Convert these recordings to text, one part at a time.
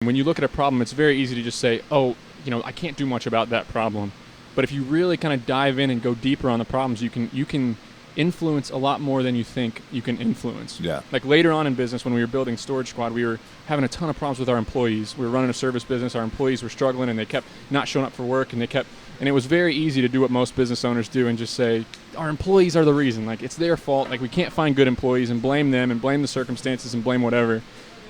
When you look at a problem, it's very easy to just say, oh, I can't do much about that problem. But if you really kind of dive in and go deeper on the problems, you can influence a lot more than you think you can influence. Yeah. Like later on in business, when we were building Storage Squad, we were having a ton of problems with our employees. We were running a service business. Our employees were struggling, and they kept not showing up for work, and it was very easy to do what most business owners do and just say, our employees are the reason. Like, it's their fault. Like, we can't find good employees and blame them and blame the circumstances and blame whatever.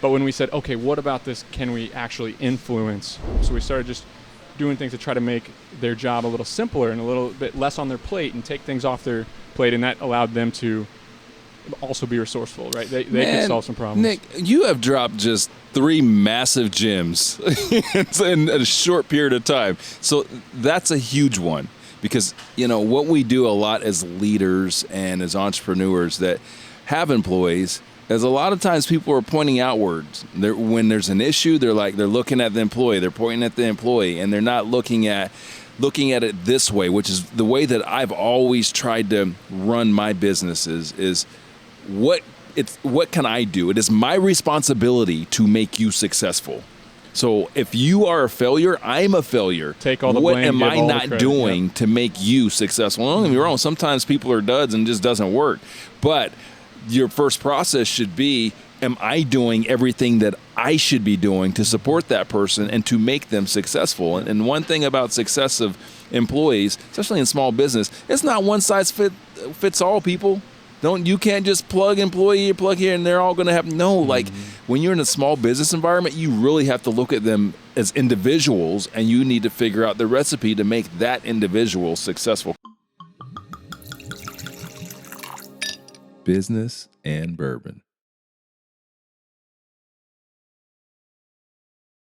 But when we said, okay, what about this can we actually influence? So we started just doing things to try to make their job a little simpler and a little bit less on their plate and take things off their plate, and that allowed them to also be resourceful, right? They could solve some problems. Nick, you have dropped just 3 massive gems in a short period of time. So that's a huge one, because, what we do a lot as leaders and as entrepreneurs that have employees is a lot of times people are pointing outwards. When there's an issue, they're looking at the employee, they're pointing at the employee, and they're not looking at it this way, which is the way that I've always tried to run my businesses is what can I do? It is my responsibility to make you successful. So if you are a failure, I'm a failure. Take all the what blame. am give I all the not credit. doing Yep. to make you successful? Don't get me wrong, sometimes people are duds and it just doesn't work. But your first process should be, am I doing everything that I should be doing to support that person and to make them successful? And one thing about success of employees, especially in small business, it's not one size fits all, people. You can't just plug employee, plug here, and they're all going to have, no, like when you're in a small business environment, you really have to look at them as individuals, and you need to figure out the recipe to make that individual successful. Business and bourbon.